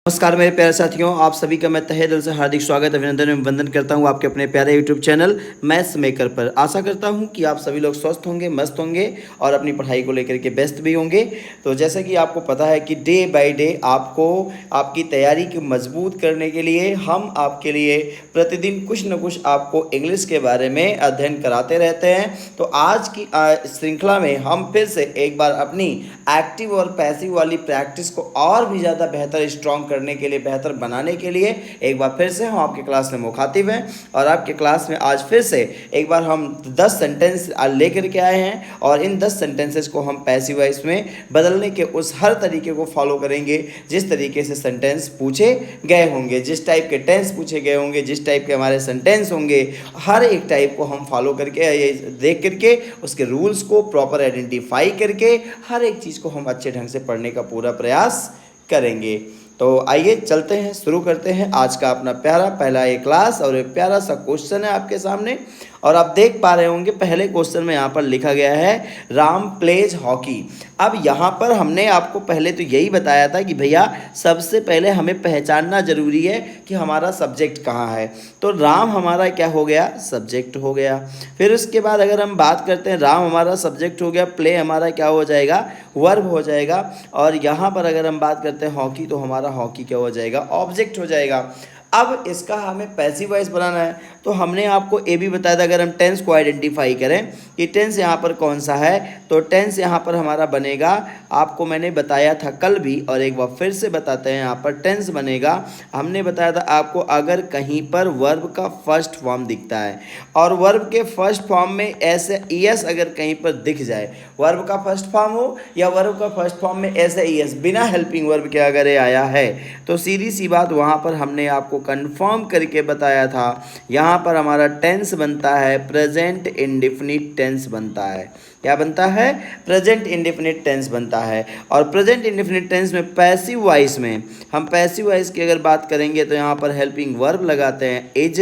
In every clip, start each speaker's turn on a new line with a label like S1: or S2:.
S1: नमस्कार मेरे प्यारे साथियों, आप सभी का मैं तहे दिल से हार्दिक स्वागत अभिनंदन एवं वंदन करता हूं आपके अपने प्यारे यूट्यूब चैनल मैथ्स मेकर पर। आशा करता हूं कि आप सभी लोग स्वस्थ होंगे, मस्त होंगे और अपनी पढ़ाई को लेकर के व्यस्त भी होंगे। तो जैसे कि आपको पता है कि डे बाय डे आपको आपकी तैयारी को मजबूत करने के लिए हम आपके लिए प्रतिदिन कुछ न कुछ आपको इंग्लिश के बारे में अध्ययन कराते रहते हैं। तो आज की श्रृंखला में हम फिर से एक बार अपनी एक्टिव और पैसिव वाली प्रैक्टिस को और भी ज़्यादा बेहतर स्ट्रॉन्ग करने के लिए, बेहतर बनाने के लिए एक बार फिर से हम आपके क्लास में मुखातिब हैं। और आपके क्लास में आज फिर से एक बार हम 10 सेंटेंस लेकर के आए हैं और इन 10 सेंटेंसेस को हम पैसिव वॉइस में बदलने के उस हर तरीके को फॉलो करेंगे जिस तरीके से सेंटेंस पूछे गए होंगे, जिस टाइप के टेंस पूछे गए होंगे, जिस टाइप के हमारे सेंटेंस होंगे, हर एक टाइप को हम फॉलो करके देख करके उसके रूल्स को प्रॉपर आइडेंटिफाई करके हर एक चीज़ को हम अच्छे ढंग से पढ़ने का पूरा प्रयास करेंगे। तो आइए चलते हैं, शुरू करते हैं आज का अपना प्यारा पहला ये क्लास। और एक प्यारा सा क्वेश्चन है आपके सामने और आप देख पा रहे होंगे पहले क्वेश्चन में यहाँ पर लिखा गया है राम प्लेज हॉकी। अब यहाँ पर हमने आपको पहले तो यही बताया था कि भैया सबसे पहले हमें पहचानना जरूरी है कि हमारा सब्जेक्ट कहाँ है। तो राम हमारा क्या हो गया, सब्जेक्ट हो गया। फिर उसके बाद अगर हम बात करते हैं, राम हमारा सब्जेक्ट हो गया, प्ले हमारा क्या हो जाएगा, वर्ब हो जाएगा। और यहाँ पर अगर हम बात करते हैं हॉकी, तो हमारा हॉकी क्या हो जाएगा, ऑब्जेक्ट हो जाएगा। अब इसका हमें पैसिव वॉइस बनाना है तो हमने आपको ये भी बताया था, अगर हम टेंस को आइडेंटिफाई करें कि टेंस यहाँ पर कौन सा है, तो टेंस यहाँ पर हमारा बनेगा, आपको मैंने बताया था कल भी और एक बार फिर से बताते हैं। यहाँ पर टेंस बनेगा, हमने बताया था आपको, अगर कहीं पर वर्ब का फर्स्ट फॉर्म दिखता है और वर्ब के फर्स्ट फॉर्म में ऐसे ईएस अगर कहीं पर दिख जाए, वर्ब का फर्स्ट फॉर्म हो या वर्ब का फर्स्ट फॉर्म में ऐसे ईएस बिना हेल्पिंग वर्ब के अगर ये आया है, तो सीधी सी बात वहाँ पर हमने आपको कंफर्म करके बताया था। यहाँ पर हमारा टेंस बनता है प्रेजेंट इंडेफिनिट टेंस बनता है। क्या बनता है, प्रेजेंट इंडेफिनिट टेंस बनता है। और प्रेजेंट इंडेफिनिट टेंस में पैसिव वॉइस में हम पैसिव वॉइस की अगर बात करेंगे तो यहाँ पर हेल्पिंग वर्ब लगाते हैं इज,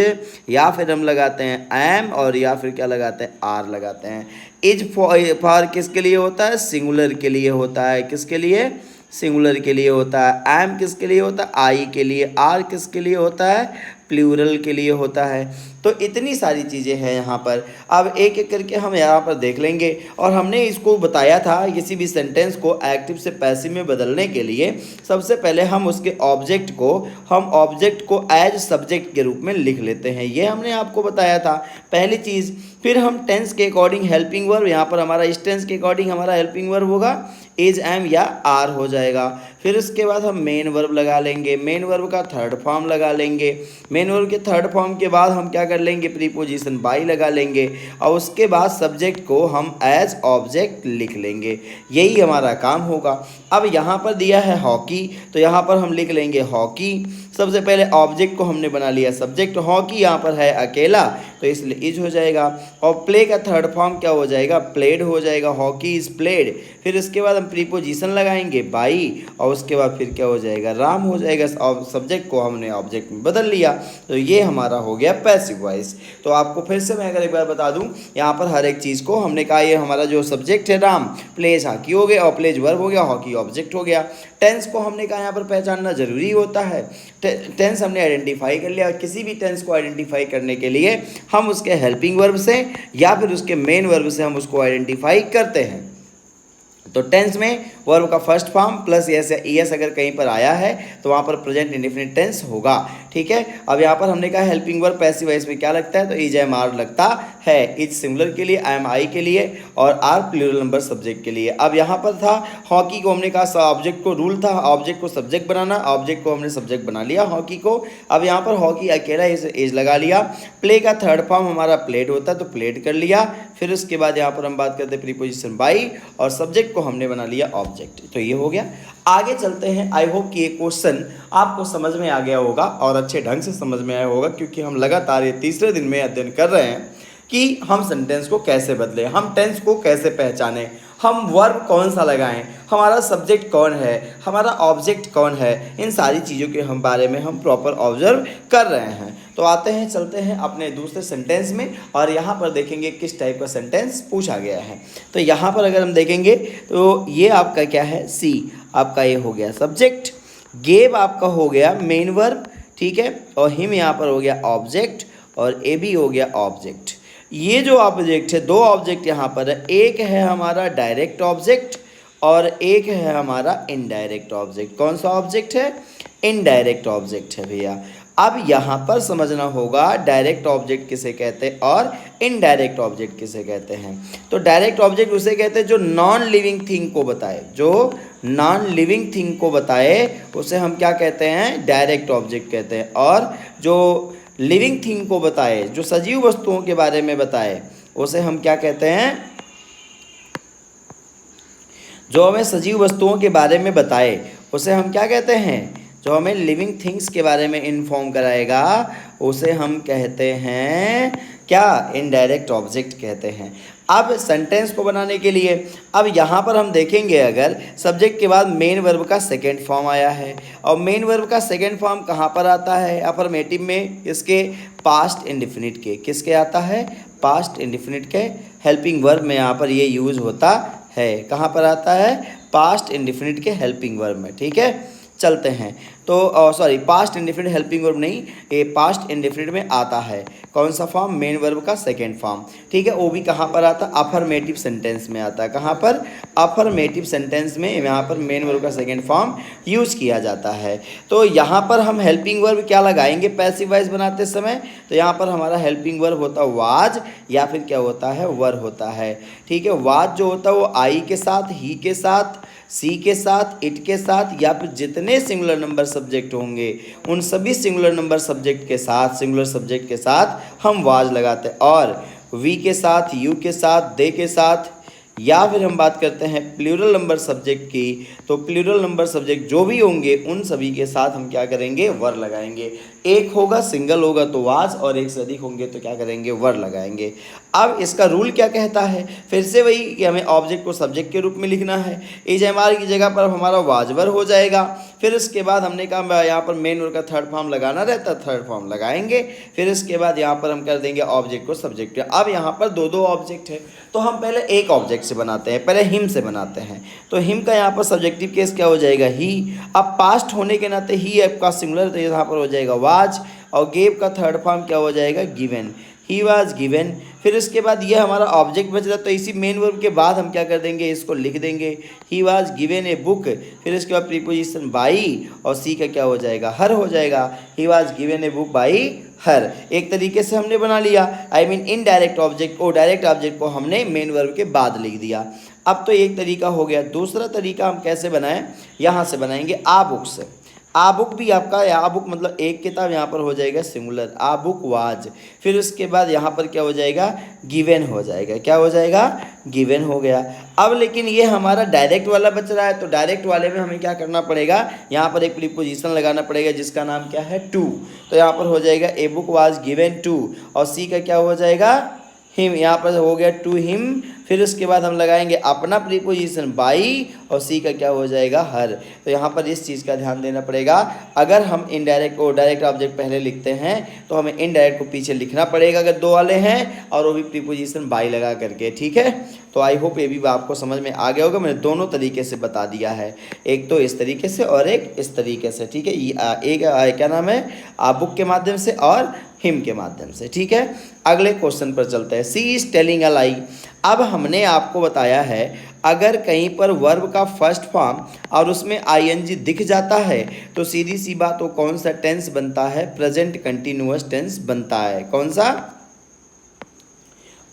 S1: या फिर हम लगाते हैं एम, और या फिर क्या लगाते हैं, आर लगाते हैं। इज फॉर किसके लिए होता है, सिंगुलर के लिए होता है। किसके लिए, सिंगुलर के लिए होता है। एम किसके लिए होता है, आई के लिए। आर किसके लिए होता है, प्लूरल के लिए होता है। तो इतनी सारी चीज़ें हैं यहाँ पर। अब एक एक करके हम यहाँ पर देख लेंगे। और हमने इसको बताया था किसी भी सेंटेंस को एक्टिव से पैसिव में बदलने के लिए सबसे पहले हम उसके ऑब्जेक्ट को एज सब्जेक्ट के रूप में लिख लेते हैं, ये हमने आपको बताया था पहली चीज़। फिर हम टेंस के अकॉर्डिंग हेल्पिंग वर्ब, यहाँ पर हमारा इस टेंस के अकॉर्डिंग हमारा हेल्पिंग वर्ब होगा इज, एम या आर हो जाएगा। फिर उसके बाद हम मेन वर्ब लगा लेंगे, मेन वर्ब का थर्ड फॉर्म लगा लेंगे। मेन वर्ब के थर्ड फॉर्म के बाद हम क्या कर लेंगे, प्रीपोजिशन बाई लगा लेंगे और उसके बाद सब्जेक्ट को हम एज ऑब्जेक्ट लिख लेंगे। यही हमारा काम होगा। अब यहाँ पर दिया है हॉकी, तो यहाँ पर हम लिख लेंगे हॉकी। सबसे पहले ऑब्जेक्ट को हमने बना लिया सब्जेक्ट, हॉकी यहाँ पर है अकेला तो इसलिए इज हो जाएगा। और प्ले का थर्ड फॉर्म क्या हो जाएगा, प्लेड हो जाएगा, हॉकी इज प्लेड। फिर इसके बाद हम प्रीपोजिशन लगाएंगे बाई और उसके बाद फिर क्या हो जाएगा, राम हो जाएगा। और सब्जेक्ट को हमने ऑब्जेक्ट में बदल लिया, तो ये हमारा हो गया पैसिव वॉइस। तो आपको फिर से मैं अगर एक बार बता दूं, यहाँ पर हर एक चीज़ को हमने कहा, ये हमारा जो सब्जेक्ट है राम, प्लेज हॉकी हो गया और प्लेज वर्ब हो गया, हॉकी ऑब्जेक्ट हो गया। टेंस को हमने कहा यहाँ पर पहचानना जरूरी होता है। टेंस हमने आइडेंटिफाई कर लिया। किसी भी टेंस को आइडेंटिफाई करने के लिए हम उसके हेल्पिंग वर्ब से या फिर उसके मेन वर्ब से हम उसको आइडेंटिफाई करते हैं। तो टेंस में वर्ब का फर्स्ट फॉर्म प्लस एस या ईएस अगर कहीं पर आया है तो वहाँ पर प्रेजेंट इंडेफिनिट टेंस होगा। ठीक है, अब यहाँ पर हमने कहा हेल्पिंग वर्ब पैसिव वॉइस में क्या लगता है, तो इज, एम, आर लगता है। इज सिंगुलर के लिए, एम आई के लिए और आर प्लूरल नंबर सब्जेक्ट के लिए। अब यहाँ पर था हॉकी को हमने कहा ऑब्जेक्ट को रूल था ऑब्जेक्ट को सब्जेक्ट बनाना, ऑब्जेक्ट को हमने सब्जेक्ट बना लिया हॉकी को। अब यहाँ पर हॉकी अकेला इज लगा लिया। प्ले का थर्ड फॉर्म हमारा प्लेड होता है तो प्लेड कर लिया। फिर उसके बाद यहाँ पर हम बात करते हैं प्रीपोजिशन बाई और सब्जेक्ट को हमने बना लिया ऑब्जेक्ट। तो ये हो गया। आगे चलते हैं। आई होप कि ये क्वेश्चन आपको समझ में आ गया होगा और अच्छे ढंग से समझ में आया होगा, क्योंकि हम लगातार ये तीसरे दिन में अध्ययन कर रहे हैं कि हम सेंटेंस को कैसे बदलें, हम टेंस को कैसे पहचानें, हम वर्ब कौन सा लगाएं, हमारा सब्जेक्ट कौन है, हमारा ऑब्जेक्ट कौन है। इन सारी चीज़ों के हम बारे में हम प्रॉपर ऑब्जर्व कर रहे हैं। तो आते हैं, चलते हैं अपने दूसरे सेंटेंस में और यहाँ पर देखेंगे किस टाइप का सेंटेंस पूछा गया है। तो यहाँ पर अगर हम देखेंगे तो ये आपका क्या है, सी, आपका ये हो गया सब्जेक्ट। गेव आपका हो गया मेन वर्ब, ठीक है, और हिम यहाँ पर हो गया ऑब्जेक्ट, और ए भी हो गया ऑब्जेक्ट। ये जो ऑब्जेक्ट है, दो ऑब्जेक्ट यहाँ पर है, एक है हमारा डायरेक्ट ऑब्जेक्ट और एक है हमारा इनडायरेक्ट ऑब्जेक्ट। कौन सा ऑब्जेक्ट है? इनडायरेक्ट ऑब्जेक्ट है भैया। अब यहाँ पर समझना होगा डायरेक्ट ऑब्जेक्ट किसे कहते हैं और इनडायरेक्ट ऑब्जेक्ट किसे कहते हैं। तो डायरेक्ट ऑब्जेक्ट उसे कहते हैं जो नॉन लिविंग थिंग को बताए, जो नॉन लिविंग थिंग को बताए उसे हम क्या कहते हैं? डायरेक्ट ऑब्जेक्ट कहते हैं। और जो लिविंग थिंग को बताए, जो सजीव वस्तुओं के बारे में बताए, उसे हम क्या कहते हैं? जो हमें सजीव वस्तुओं के बारे में बताए उसे हम क्या कहते हैं? जो हमें लिविंग थिंग्स के बारे में इन्फॉर्म कराएगा उसे हम कहते हैं क्या? इनडायरेक्ट ऑब्जेक्ट कहते हैं। अब सेंटेंस को बनाने के लिए अब यहाँ पर हम देखेंगे, अगर सब्जेक्ट के बाद मेन वर्ब का सेकेंड फॉर्म आया है, और मेन वर्ब का सेकेंड फॉर्म कहाँ पर आता है? अफर्मेटिव में इसके पास्ट इंडेफिनिट के, किसके आता है? पास्ट इंडेफिनिट के हेल्पिंग वर्ब में यहाँ पर ये यूज होता है। कहाँ पर आता है? पास्ट इंडेफिनिट के हेल्पिंग वर्ब में, ठीक है। चलते हैं तो sorry, past indefinite helping verb नहीं, ये पास्ट इंडेफिनिट में आता है। कौन सा फॉर्म? मेन वर्ब का सेकेंड फॉर्म, ठीक है। वो भी कहाँ पर आता है? अफर्मेटिव सेंटेंस में आता है। कहाँ पर? अफर्मेटिव सेंटेंस में यहाँ पर मेन वर्ब का सेकेंड फॉर्म यूज किया जाता है। तो यहाँ पर हम हेल्पिंग वर्ब क्या लगाएंगे पैसिव वॉइस बनाते समय? तो यहाँ पर हमारा हेल्पिंग वर्ब होता है वाज, या फिर क्या होता है? वर होता है, ठीक है। वाज जो होता है वो आई के साथ, ही के साथ, सी के साथ, इट के साथ, या फिर जितने सिंगुलर नंबर सब्जेक्ट होंगे उन सभी सिंगुलर नंबर सब्जेक्ट के साथ, सिंगुलर सब्जेक्ट के साथ हम वाज लगाते हैं। और वी के साथ, यू के साथ, दे के साथ, या फिर हम बात करते हैं प्लूरल नंबर सब्जेक्ट की, तो प्लूरल नंबर सब्जेक्ट जो भी होंगे उन सभी के साथ हम क्या करेंगे? वर लगाएंगे। एक होगा, सिंगल होगा तो वाज, और एक से अधिक होंगे तो क्या करेंगे? वर लगाएंगे। अब इसका रूल क्या कहता है? फिर से वही कि हमें ऑब्जेक्ट को सब्जेक्ट के रूप में लिखना है। इज एम आर की जगह पर हमारा वाजवर हो जाएगा। फिर इसके बाद हमने कहा यहाँ पर मेन वर्ब का थर्ड फॉर्म लगाना रहता है, थर्ड फॉर्म लगाएंगे। फिर इसके बाद यहाँ पर हम कर देंगे ऑब्जेक्ट को सब्जेक्ट। अब यहाँ पर दो दो ऑब्जेक्ट है, तो हम पहले एक ऑब्जेक्ट से बनाते हैं, पहले हिम से बनाते हैं। तो हिम का यहाँ पर सब्जेक्टिव केस क्या हो जाएगा? ही। अब पास्ट होने के नाते ही आपका सिंगुलर, तो यहाँ पर हो जाएगा वाज, और गेव का थर्ड फॉर्म क्या हो जाएगा? गिवन। He was given. फिर इसके बाद ये हमारा ऑब्जेक्ट बच रहा है, तो इसी मेन वर्ब के बाद हम क्या कर देंगे? इसको लिख देंगे, he was given a book. फिर इसके बाद प्रीपोजिशन बाई, और सी का क्या हो जाएगा? हर हो जाएगा। He was given a book by her. एक तरीके से हमने बना लिया, आई मीन इनडायरेक्ट ऑब्जेक्ट को, डायरेक्ट ऑब्जेक्ट को हमने मेन वर्ब के बाद लिख दिया। अब तो एक तरीका हो गया। दूसरा तरीका हम कैसे बनाएं? यहाँ से बनाएंगे आ बुक से। आ बुक भी आपका, आ बुक मतलब एक किताब, यहाँ पर हो जाएगा सिंगुलर, आ बुक वाज। फिर उसके बाद यहाँ पर क्या हो जाएगा? गिवन हो जाएगा। क्या हो जाएगा? गिवन हो गया। अब लेकिन ये हमारा डायरेक्ट वाला बच रहा है, तो डायरेक्ट वाले में हमें क्या करना पड़ेगा? यहाँ पर एक प्रीपोजिशन लगाना पड़ेगा जिसका नाम क्या है? टू। तो यहाँ पर हो जाएगा a book was given to, और सी का क्या हो जाएगा? हिम। यहाँ पर हो गया टू हिम। फिर उसके बाद हम लगाएंगे अपना प्रीपोजिशन बाई, और सी का क्या हो जाएगा? हर। तो यहाँ पर इस चीज़ का ध्यान देना पड़ेगा। अगर हम इनडायरेक्ट और डायरेक्ट ऑब्जेक्ट पहले लिखते हैं तो हमें इनडायरेक्ट को पीछे लिखना पड़ेगा अगर दो वाले हैं, और वो भी प्रीपोजिशन बाई लगा करके, ठीक है। तो आई होप ये भी आपको समझ में आ गया होगा। मैंने दोनों तरीके से बता दिया है, एक तो इस तरीके से और एक इस तरीके से, ठीक है। एक क्या नाम है? आ बुक के माध्यम से और हिम के माध्यम से, ठीक है। अगले क्वेश्चन पर चलते हैं। सी इज टेलिंग अ लाई। अब हमने आपको बताया है अगर कहीं पर वर्ब का फर्स्ट फॉर्म और उसमें आईएनजी दिख जाता है तो सीधी सी बात, वो कौन सा टेंस बनता है? प्रेजेंट कंटिन्यूअस टेंस बनता है। कौन सा?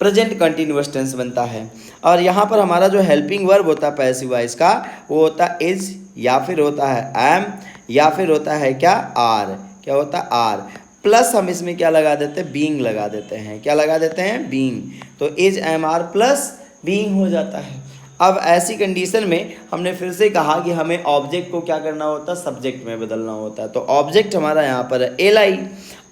S1: प्रेजेंट कंटिन्यूअस टेंस बनता है। और यहाँ पर हमारा जो हेल्पिंग वर्ब होता है पैसिव वॉइस का, वो होता है इज, या फिर होता है एम, या फिर होता है क्या? आर। क्या होता है? आर। प्लस हम इसमें क्या लगा देते हैं? बीइंग लगा देते हैं। क्या लगा देते हैं? बीइंग। तो is am are plus being हो जाता है। अब ऐसी कंडीशन में हमने फिर से कहा कि हमें ऑब्जेक्ट को क्या करना होता है? सब्जेक्ट में बदलना होता है। तो ऑब्जेक्ट हमारा यहाँ पर है एल आई।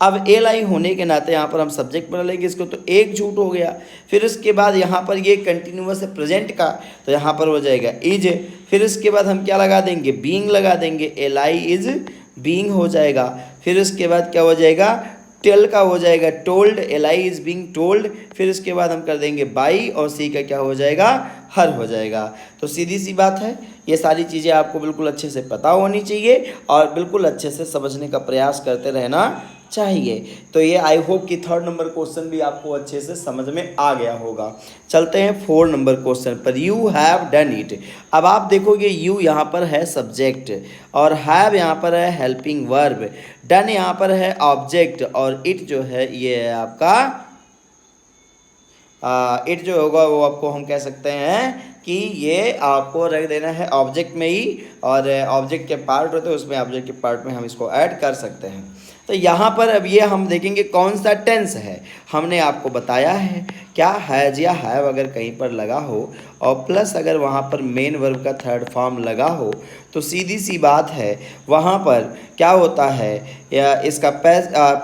S1: अब एल आई होने के नाते यहाँ पर हम सब्जेक्ट बना लेंगे इसको, तो एक झूठ हो गया। फिर उसके बाद यहाँ पर ये कंटिन्यूअस है प्रेजेंट का, तो यहाँ पर हो जाएगा इज। फिर इसके बाद हम क्या लगा देंगे? बीइंग लगा देंगे, एल आई इज बीइंग हो जाएगा। फिर उसके बाद क्या हो जाएगा? टेल का हो जाएगा told, ally is being told, फिर इसके बाद हम कर देंगे बाई, और सी का क्या हो जाएगा, हर हो जाएगा। तो सीधी सी बात है, ये सारी चीज़ें आपको बिल्कुल अच्छे से पता होनी चाहिए और बिल्कुल अच्छे से समझने का प्रयास करते रहना चाहिए। तो ये आई होप कि 3rd नंबर क्वेश्चन भी आपको अच्छे से समझ में आ गया होगा। चलते हैं 4 नंबर क्वेश्चन पर। You have done it. अब आप देखोगे यू यहाँ पर है सब्जेक्ट और हैव यहाँ पर है हेल्पिंग वर्ब, डन यहाँ पर है ऑब्जेक्ट और इट जो है ये है आपका इट जो होगा वो आपको हम कह सकते हैं कि ये आपको रख देना है ऑब्जेक्ट में ही, और ऑब्जेक्ट के पार्ट होते हैं उसमें ऑब्जेक्ट के पार्ट में हम इसको ऐड कर सकते हैं। तो यहाँ पर अब ये हम देखेंगे कौन सा टेंस है। हमने आपको बताया है क्या हैज या हैव अगर कहीं पर लगा हो और प्लस अगर वहाँ पर मेन वर्ब का 3rd फॉर्म लगा हो तो सीधी सी बात है वहाँ पर क्या होता है, या इसका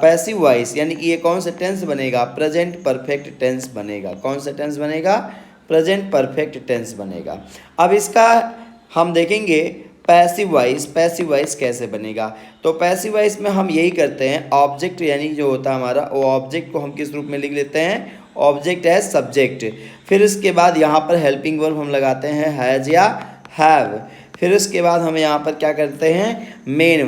S1: पैसिव वॉइस यानी कि ये कौन सा टेंस बनेगा, प्रेजेंट परफेक्ट टेंस बनेगा। कौन सा टेंस बनेगा, प्रेजेंट परफेक्ट टेंस बनेगा। अब इसका हम देखेंगे पैसिव वॉइस कैसे बनेगा। तो पैसिव वॉइस में हम यही करते हैं, ऑब्जेक्ट यानी जो होता है हमारा वो ऑब्जेक्ट को हम किस रूप में लिख लेते हैं, ऑब्जेक्ट एज सब्जेक्ट। फिर इसके बाद यहाँ पर हेल्पिंग वर्ब हम लगाते हैं हैज या हैव। फिर उसके बाद हम यहाँ पर क्या करते हैं, मेन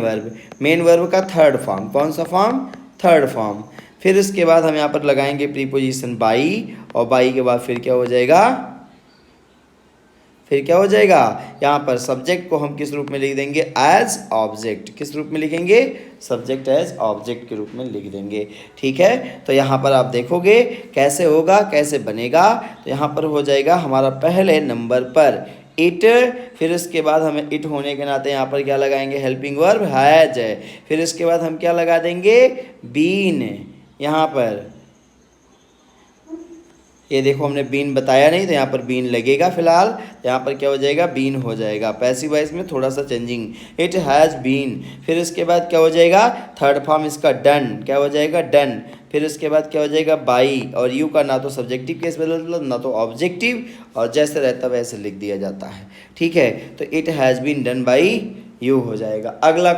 S1: वर्ब का 3rd फॉर्म। कौन सा फॉर्म, 3rd फॉर्म। फिर इसके बाद हम यहाँ पर लगाएंगे प्रीपोजिशन बाई, और बाई के बाद फिर क्या हो जाएगा, यहाँ पर सब्जेक्ट को हम किस रूप में लिख देंगे, एज ऑब्जेक्ट। किस रूप में लिखेंगे, सब्जेक्ट एज ऑब्जेक्ट के रूप में लिख देंगे। ठीक है, तो यहाँ पर आप देखोगे कैसे होगा, कैसे बनेगा। तो यहाँ पर हो जाएगा हमारा पहले नंबर पर इट, फिर इसके बाद हमें इट होने के नाते यहाँ पर क्या लगाएंगे, हेल्पिंग वर्ब हैज। फिर इसके बाद हम क्या लगा देंगे, बीन। यहाँ पर ये देखो हमने बीन बताया नहीं तो यहाँ पर बीन लगेगा फिलहाल, यहाँ पर क्या हो जाएगा, बीन हो जाएगा। पैसिव वॉइस में थोड़ा सा चेंजिंग, इट हैज़ बीन। फिर इसके बाद क्या हो जाएगा, 3rd फॉर्म इसका डन, क्या हो जाएगा, डन। फिर इसके बाद क्या हो जाएगा, बाई, और यू का ना तो सब्जेक्टिव केस बदलता ना तो ऑब्जेक्टिव, और जैसे रहता वैसे लिख दिया जाता है। ठीक है, तो it has been done by you हो जाएगा। अगला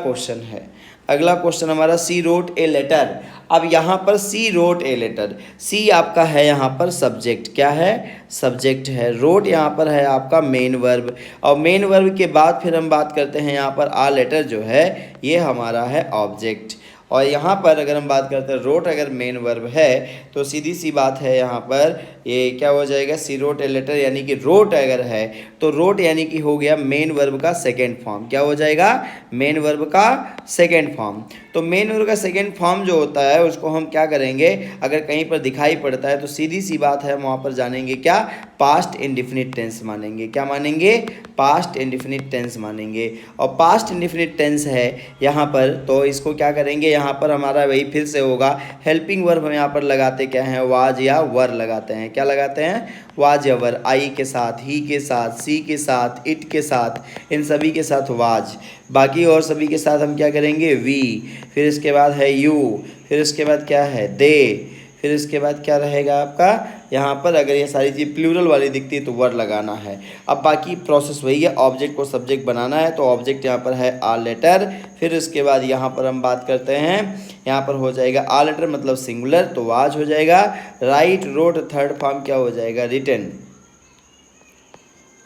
S1: क्वेश्चन हमारा सी रोट ए लेटर। अब यहाँ पर सी रोट ए लेटर, सी आपका है यहाँ पर सब्जेक्ट, क्या है, सब्जेक्ट है। रोट यहाँ पर है आपका मेन वर्ब, और मेन वर्ब के बाद फिर हम बात करते हैं यहाँ पर आ लेटर जो है ये हमारा है ऑब्जेक्ट। और यहाँ पर अगर हम बात करते हैं रोट अगर मेन वर्ब है तो सीधी सी बात है यहाँ पर ये क्या हो जाएगा, सी रोट ए लेटर, यानी कि रोट अगर है तो रोट यानी कि हो गया मेन वर्ब का 2nd फॉर्म। क्या हो जाएगा, मेन वर्ब का 2nd फॉर्म। तो मेन वर्ब का 2nd फॉर्म जो होता है उसको हम क्या करेंगे, अगर कहीं पर दिखाई पड़ता है तो सीधी सी बात है हम वहाँ पर जानेंगे क्या, पास्ट इंडिफिनिट टेंस मानेंगे। क्या मानेंगे, पास्ट इंडिफिनिट टेंस मानेंगे। और पास्ट इंडिफिनिट टेंस है यहाँ पर, तो इसको क्या करेंगे, यहाँ पर हमारा वही फिर से होगा हेल्पिंग वर्ब। हम यहाँ पर लगाते क्या हैं, वाज या वर लगाते हैं। क्या लगाते हैं, वाज या वर। आई के साथ, ही के साथ, सी के साथ, इट के साथ, इन सभी के साथ वाज। बाकी और सभी के साथ हम क्या करेंगे, वी। फिर इसके बाद है यू, फिर इसके बाद क्या है, दे। फिर इसके बाद क्या रहेगा आपका, यहाँ पर अगर ये सारी चीज़ प्लूरल वाली दिखती है तो वर लगाना है। अब बाकी प्रोसेस वही है, ऑब्जेक्ट को सब्जेक्ट बनाना है तो ऑब्जेक्ट यहाँ पर है आ लेटर। फिर इसके बाद यहाँ पर हम बात करते हैं, यहाँ पर हो जाएगा आ लेटर मतलब सिंगुलर तो वाज हो जाएगा। राइट, रोट, 3rd फॉर्म क्या हो जाएगा, written.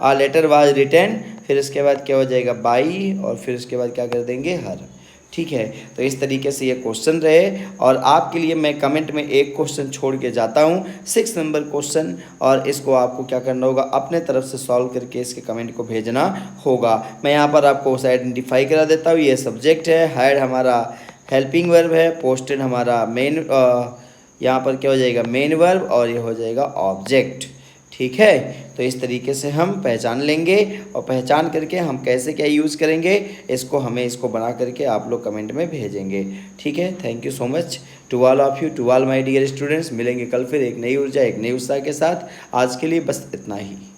S1: A letter was written. फिर इसके बाद क्या हो जाएगा, बाई, और फिर इसके बाद क्या कर देंगे, हर। ठीक है, तो इस तरीके से ये क्वेश्चन रहे, और आपके लिए मैं कमेंट में एक क्वेश्चन छोड़ के जाता हूँ, 6 नंबर क्वेश्चन, और इसको आपको क्या करना होगा, अपने तरफ से सॉल्व करके इसके कमेंट को भेजना होगा। मैं यहाँ पर आपको उसे आइडेंटिफाई करा देता हूँ। ये सब्जेक्ट है, हैड हमारा हेल्पिंग वर्ब है, पोस्टेड हमारा मेन, यहाँ पर क्या हो जाएगा, मेन वर्ब, और ये हो जाएगा ऑब्जेक्ट। ठीक है, तो इस तरीके से हम पहचान लेंगे, और पहचान करके हम कैसे क्या यूज़ करेंगे इसको बना करके आप लोग कमेंट में भेजेंगे। ठीक है, thank you so much to all of you, to all my dear students. मिलेंगे कल फिर एक नई ऊर्जा, एक नई उत्साह के साथ। आज के लिए बस इतना ही।